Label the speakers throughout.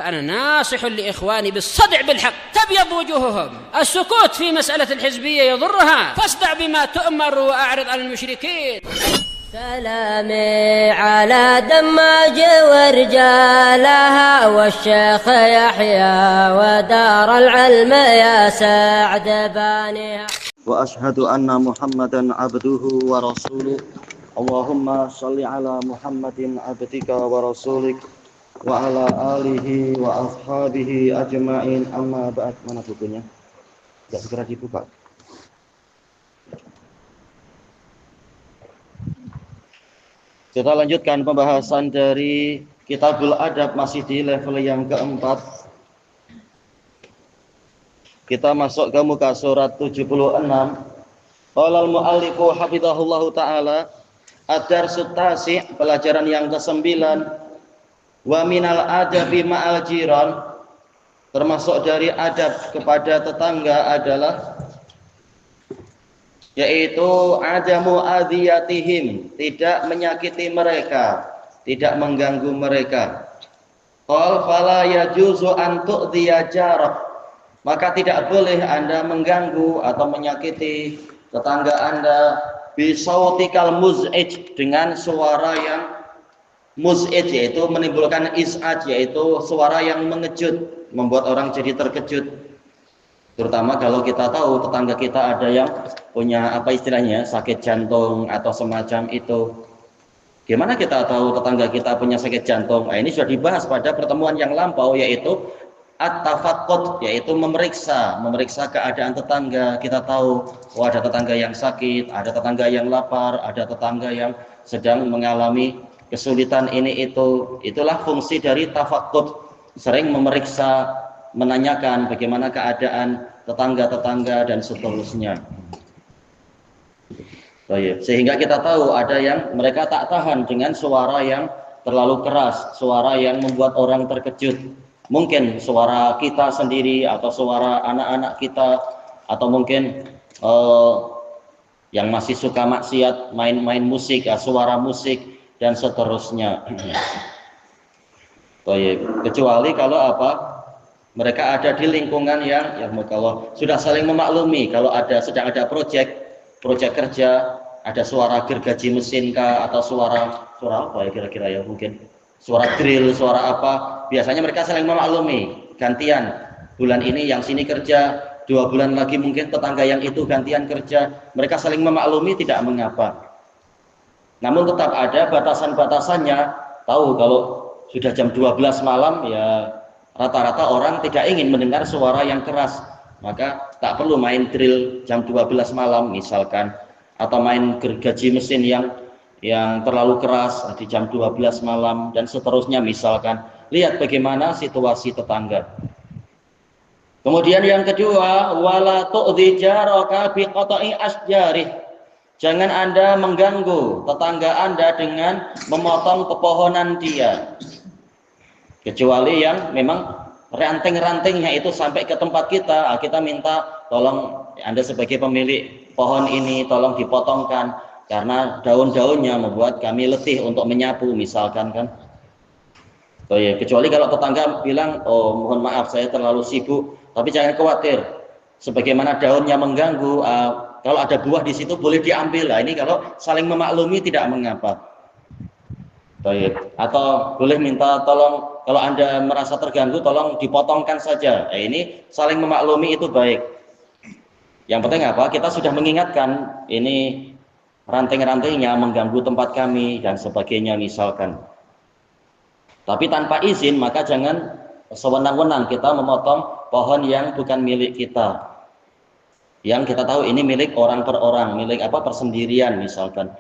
Speaker 1: فأنا ناصح لإخواني بالصدع بالحق تبيض وجوههم. السكوت في مسألة الحزبية يضرها، فاصدع بما تؤمر وأعرض عن المشركين.
Speaker 2: سلامي على دماج ورجالها والشيخ يحيى ودار العلم يا سعد بانيها.
Speaker 3: وأشهد أن محمدا عبده ورسوله. اللهم صل على محمد عبدك ورسولك وعلى آله وأصحابه أجمعين. Amma ba'd. Mana bukunya? Tidak segera dibuka. Kita lanjutkan pembahasan dari Kitabul Adab, masih di level yang keempat. Kita masuk ke muka surat 76. Qala al-mu'allifu hafizahullahu ta'ala, ad-darsut tasi', pelajaran yang ke-9. Wa minal adabi ma'al jiran, termasuk dari adab kepada tetangga adalah yaitu adamu adiyatihim, tidak menyakiti mereka, tidak mengganggu mereka. Qal fala yajuzu an tu'dhiya jarak, maka tidak boleh Anda mengganggu atau menyakiti tetangga Anda bisautikal muz'ij, dengan suara yang muz'ij, yaitu menimbulkan is'aj, yaitu suara yang mengejut, membuat orang jadi terkejut. Terutama kalau kita tahu tetangga kita ada yang punya apa istilahnya sakit jantung atau semacam itu. Gimana kita tahu tetangga kita punya sakit jantung? Nah, ini sudah dibahas pada pertemuan yang lampau, yaitu at-tafaqqud, yaitu memeriksa keadaan tetangga. Kita tahu, oh ada tetangga yang sakit, ada tetangga yang lapar, ada tetangga yang sedang mengalami kesulitan ini itu. Itulah fungsi dari tafaqqud, sering memeriksa, menanyakan bagaimana keadaan tetangga-tetangga dan seterusnya. Sehingga kita tahu ada yang mereka tak tahan dengan suara yang terlalu keras, suara yang membuat orang terkejut. Mungkin suara kita sendiri atau suara anak-anak kita, atau mungkin yang masih suka maksiat, main musik, suara musik dan seterusnya. Kecuali kalau mereka ada di lingkungan yang kalau sudah saling memaklumi, kalau sedang ada proyek kerja, ada suara gergaji mesin kah, atau suara apa ya kira-kira ya, mungkin suara drill, suara apa, biasanya mereka saling memaklumi, gantian bulan ini yang sini kerja, 2 bulan lagi mungkin tetangga yang itu gantian kerja, mereka saling memaklumi, tidak mengapa. Namun tetap ada batasan-batasannya. Tahu kalau sudah jam 12 malam ya rata-rata orang tidak ingin mendengar suara yang keras, maka tak perlu main drill jam 12 malam misalkan, atau main gergaji mesin yang terlalu keras di jam 12 malam dan seterusnya misalkan. Lihat bagaimana situasi tetangga. Kemudian yang kedua, wala tu'dhi jaraka biqata'i asjarih, jangan Anda mengganggu tetangga Anda dengan memotong pepohonan dia, kecuali yang memang ranting-rantingnya itu sampai ke tempat kita. Kita minta tolong Anda sebagai pemilik pohon ini tolong dipotongkan karena daun-daunnya membuat kami letih untuk menyapu misalkan kan. Kecuali kalau tetangga bilang, oh mohon maaf saya terlalu sibuk, tapi jangan khawatir, sebagaimana daunnya mengganggu, kalau ada buah di situ boleh diambil. Nah, ini kalau saling memaklumi tidak mengapa. Atau boleh minta tolong, kalau Anda merasa terganggu tolong dipotongkan saja. Ini saling memaklumi, itu baik. Yang penting apa? Kita sudah mengingatkan ini ranting-rantingnya mengganggu tempat kami dan sebagainya misalkan. Tapi tanpa izin, maka jangan sewenang-wenang kita memotong pohon yang bukan milik kita. Yang kita tahu ini milik orang per orang, milik persendirian misalkan,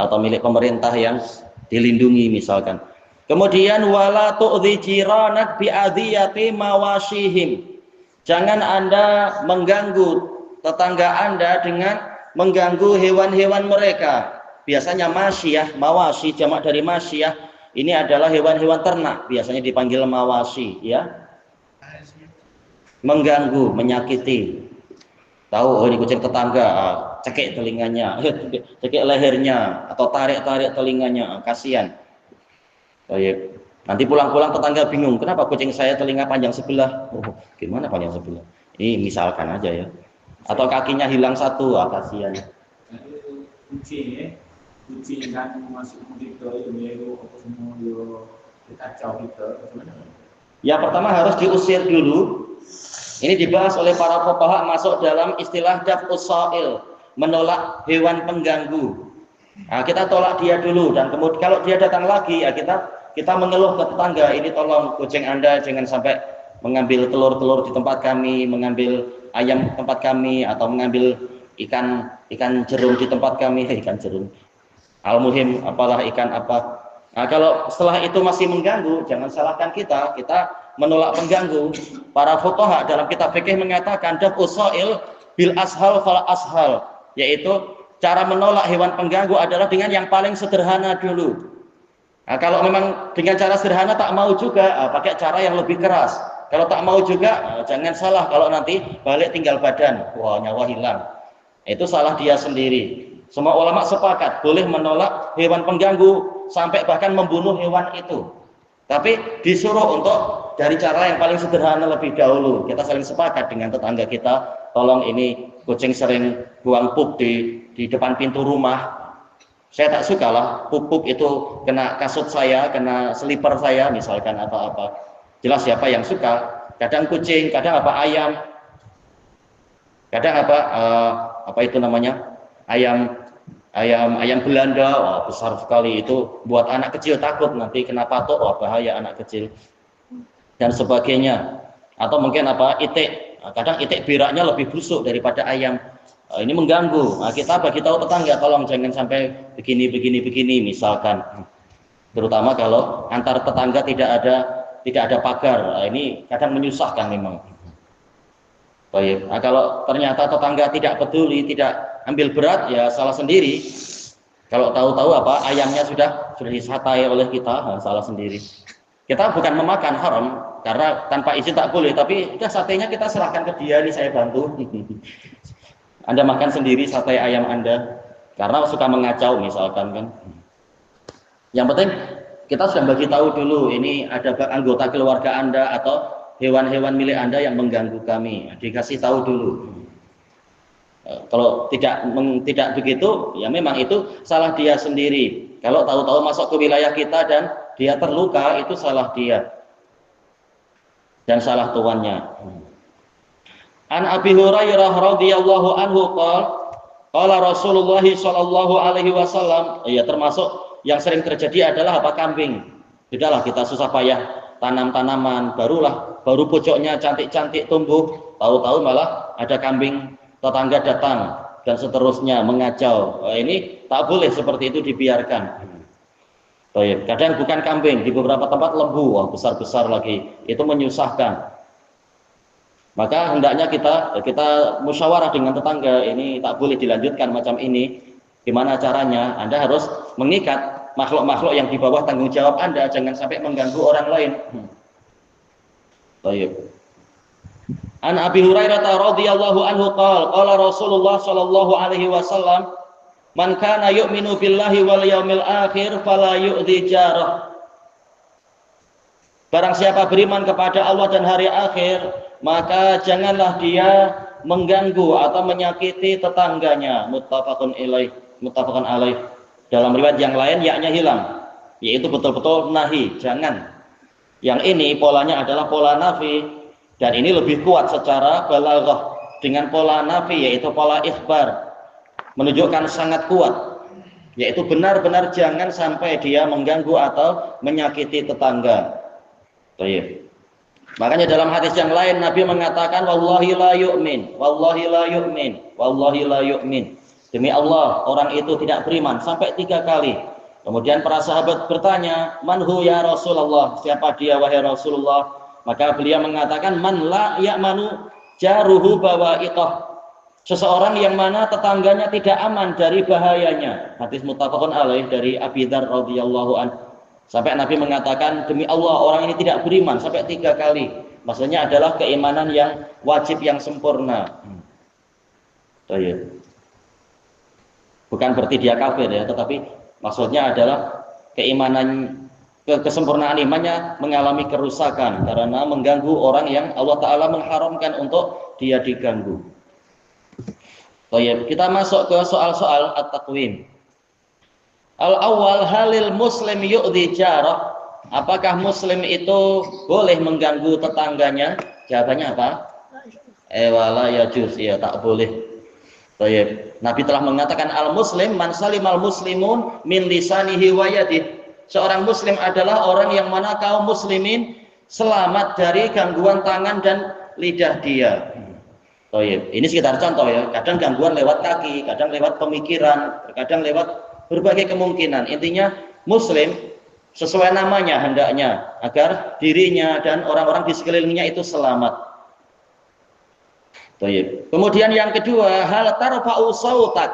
Speaker 3: atau milik pemerintah yang dilindungi misalkan. Kemudian wala tu'dhi jiranak bi'adhiyati mawashihim, jangan Anda mengganggu tetangga Anda dengan mengganggu hewan-hewan mereka. Biasanya masyiyah, mawashi jamak dari masyiyah, ini adalah hewan-hewan ternak, biasanya dipanggil mawashi ya. Mengganggu, menyakiti. Tahu, oh ini kucing tetangga, cekik telinganya, cekik lehernya, atau tarik-tarik telinganya, kasihan. Nanti pulang-pulang tetangga bingung, kenapa kucing saya telinga panjang sebelah? Oh, gimana panjang sebelah? Ini misalkan aja ya. Atau kakinya hilang satu, kasihan.
Speaker 4: Kucing kan masuk kita itu apa semua kacau kita.
Speaker 3: Ya pertama harus diusir dulu. Ini dibahas oleh para fuqaha masuk dalam istilah daf'us sa'il, menolak hewan pengganggu. Nah, kita tolak dia dulu dan kemudian kalau dia datang lagi ya kita mengeluh ke tetangga, ini tolong kucing Anda jangan sampai mengambil telur-telur di tempat kami, mengambil ayam di tempat kami, atau mengambil ikan jerung di tempat kami, ikan jerung. Al-muhim apalah ikan apa. Nah, kalau setelah itu masih mengganggu, jangan salahkan kita menolak pengganggu. Para fuqaha dalam kitab fikih mengatakan daf'us sa'il bil ashal fal ashal, yaitu cara menolak hewan pengganggu adalah dengan yang paling sederhana dulu. Nah, kalau memang dengan cara sederhana tak mau juga, pakai cara yang lebih keras. Kalau tak mau juga, jangan salah kalau nanti balik tinggal badan, wah nyawa hilang. Itu salah dia sendiri. Semua ulama sepakat boleh menolak hewan pengganggu sampai bahkan membunuh hewan itu. Tapi disuruh untuk dari cara yang paling sederhana lebih dahulu. Kita saling sepakat dengan tetangga kita, tolong ini kucing sering buang pup di depan pintu rumah. Saya tak suka lah pup itu kena kasut saya, kena slipper saya misalkan atau apa. Jelas siapa yang suka. Kadang kucing, kadang ayam, kadang apa itu namanya, ayam Belanda. Wah, besar sekali itu, buat anak kecil takut nanti kena patok, wah bahaya anak kecil dan sebagainya. Atau mungkin itik, kadang itik beraknya lebih busuk daripada ayam. Ini mengganggu. Nah, kita bagi tahu tetangga, tolong jangan sampai begini misalkan. Terutama kalau antar tetangga tidak ada pagar. Nah, ini kadang menyusahkan memang. Baik. Nah, kalau ternyata tetangga tidak peduli, tidak ambil berat, ya salah sendiri. Kalau tahu-tahu ayamnya sudah disatai oleh kita, salah sendiri. Kita bukan memakan haram, karena tanpa izin tak boleh, tapi udah satenya kita serahkan ke dia, nih saya bantu. Anda makan sendiri sate ayam Anda karena suka mengacau misalkan kan. Yang penting kita sudah bagi tahu dulu, ini ada anggota keluarga Anda atau hewan-hewan milik Anda yang mengganggu kami. Dikasih tahu dulu. Kalau tidak begitu, ya memang itu salah dia sendiri. Kalau tahu-tahu masuk ke wilayah kita dan dia terluka, itu salah dia dan salah tuannya. An Abi Hurairah radhiyallahu anhu qala Rasulullah sallallahu alaihi wasallam, ya termasuk yang sering terjadi adalah kambing. Sudahlah kita susah payah tanam tanaman, baru pojoknya cantik-cantik tumbuh, tahu-tahu malah ada kambing tetangga datang dan seterusnya mengacau. Ini tak boleh seperti itu dibiarkan. Baik, kadang bukan kambing, di beberapa tempat lembu, besar-besar lagi, itu menyusahkan. Maka hendaknya kita musyawarah dengan tetangga, ini tak boleh dilanjutkan macam ini. Gimana caranya? Anda harus mengikat makhluk-makhluk yang di bawah tanggung jawab Anda, jangan sampai mengganggu orang lain. Baik. An Abi Hurairah radhiyallahu anhu qala Rasulullah sallallahu alaihi wasallam, man kana yu'minu billahi wal yaumil akhir fala yu'dhi jarah. Barang siapa beriman kepada Allah dan hari akhir, maka janganlah dia mengganggu atau menyakiti tetangganya. Muttafaqun alaih. Dalam riwayat yang lain yaknya hilang, yaitu betul-betul nahi, jangan. Yang ini polanya adalah pola nafi, dan ini lebih kuat secara balaghah dengan pola nafi, yaitu pola ikhbar, menunjukkan sangat kuat, yaitu benar-benar jangan sampai dia mengganggu atau menyakiti tetangga. Baik. Makanya dalam hadis yang lain Nabi mengatakan wallahi la yu'min, wallahi la yu'min, wallahi la yu'min. Demi Allah orang itu tidak beriman sampai 3 kali. Kemudian para sahabat bertanya, "Manhu ya Rasulullah?" Siapa dia wahai Rasulullah? Maka beliau mengatakan, "Man la ya'manu jaruhu bawa'iqah." Seseorang yang mana tetangganya tidak aman dari bahayanya. Hadis muttafaqun alaih dari Abi Dzar radhiyallahu anhu. Sampai Nabi mengatakan, demi Allah orang ini tidak beriman sampai 3 kali. Maksudnya adalah keimanan yang wajib, yang sempurna. Bukan berarti dia kafir ya, tetapi maksudnya adalah keimanan kesempurnaan imannya mengalami kerusakan karena mengganggu orang yang Allah Ta'ala mengharamkan untuk dia diganggu. Baik, kita masuk ke soal-soal at-taqwim. Al-awwal, halil muslim yu'dhi jarah. Apakah muslim itu boleh mengganggu tetangganya? Jawabannya apa? Wala yajuz, ya tak boleh. Baik. Nabi telah mengatakan al-muslim man salimal muslimun min lisanihi wa yadihi. Seorang muslim adalah orang yang mana kaum muslimin selamat dari gangguan tangan dan lidah dia. Baik. Ini sekitar contoh ya. Kadang gangguan lewat kaki, kadang lewat pemikiran, kadang lewat berbagai kemungkinan. Intinya muslim sesuai namanya hendaknya agar dirinya dan orang-orang di sekelilingnya itu selamat. Baik. Kemudian yang kedua, hal tarfa'u sautak.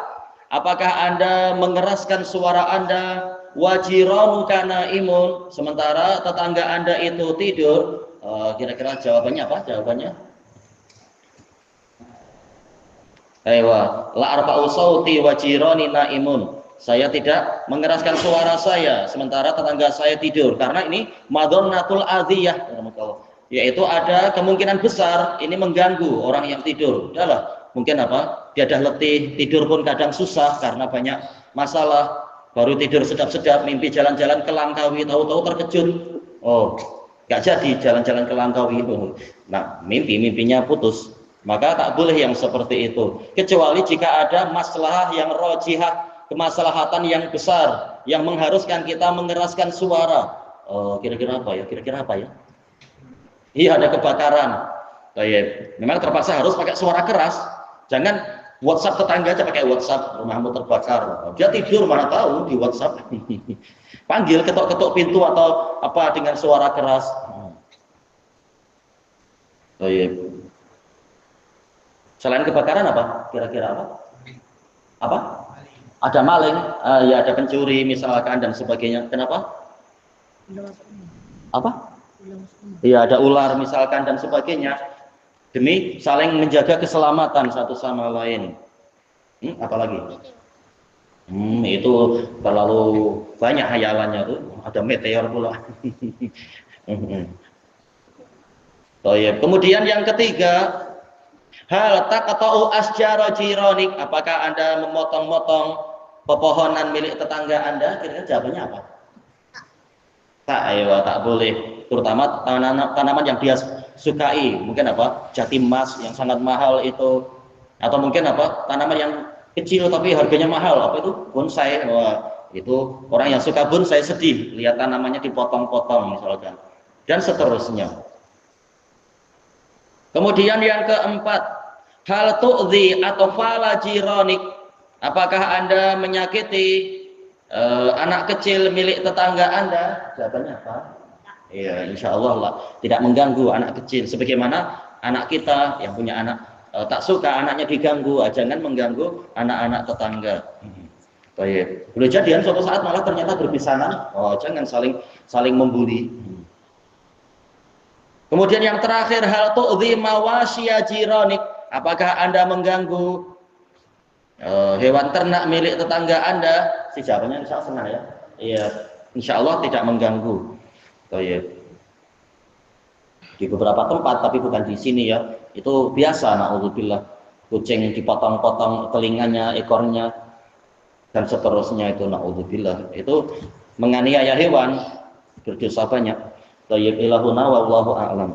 Speaker 3: Apakah Anda mengeraskan suara Anda wajiranu kana imun sementara tetangga Anda itu tidur? Kira-kira jawabannya apa? Jawabannya? La arfa'u sauti wajirani naimun. Saya tidak mengeraskan suara saya sementara tetangga saya tidur karena ini madonnatul adhiyah, yaitu ada kemungkinan besar ini mengganggu orang yang tidur. Udahlah, mungkin apa? Dia dah letih, tidur pun kadang susah karena banyak masalah. Baru tidur sedap-sedap, mimpi jalan-jalan ke Langkawi, tahu-tahu terkejut. Oh, gak jadi jalan-jalan ke Langkawi. Nah, mimpinya putus. Maka tak boleh yang seperti itu. Kecuali jika ada masalah yang rojihah, kemaslahatan yang besar yang mengharuskan kita mengeraskan suara. Kira-kira apa ya? Kira-kira apa ya? Iya, ada kebakaran. Baik. Memang terpaksa harus pakai suara keras. Jangan WhatsApp tetangga aja pakai WhatsApp, rumahmu terbakar. Dia tidur mana tahu di WhatsApp. Panggil, ketok-ketok pintu atau apa dengan suara keras. Baik. Selain kebakaran apa? Kira-kira apa? Apa? Ada maling, ya ada pencuri misalkan dan sebagainya. Kenapa? Apa? Ya ada ular misalkan dan sebagainya. Demi saling menjaga keselamatan satu sama lain. Apalagi? Itu terlalu banyak hayalannya tuh. Ada meteor pula. Kemudian yang ketiga, hal taqta'u asjara jironik. Apakah Anda memotong-motong pepohonan milik tetangga Anda? Kira-kira jawabannya apa? Tak boleh. Terutama tanaman yang dia sukai, mungkin apa? Jati emas yang sangat mahal itu, atau mungkin apa? Tanaman yang kecil tapi harganya mahal. Apa itu? Bonsai. Wah, itu orang yang suka bonsai sedih lihat tanamannya dipotong-potong misalkan. Dan seterusnya. Kemudian yang keempat, hal tu'dhi atau fala jironik. Apakah Anda menyakiti anak kecil milik tetangga Anda? Jawabannya apa? Ya, insya Allah lah, tidak mengganggu anak kecil. Sebagaimana anak kita yang punya anak tak suka anaknya diganggu, jangan mengganggu anak-anak tetangga. Baik. Boleh jadian suatu saat malah ternyata berpisahan. Jangan saling membuli. Kemudian yang terakhir, hal tu'dhi mawasyiya jironik. Apakah Anda mengganggu hewan ternak milik tetangga Anda? Si jawabannya insya Allah senang ya. Iya, insya Allah tidak mengganggu. Di beberapa tempat, tapi bukan di sini ya. Itu biasa, na'udzubillah. Kucing dipotong-potong telinganya, ekornya, dan seterusnya itu na'udzubillah. Itu menganiaya hewan, berdosa banyak. Ilahuna wallahu a'lam.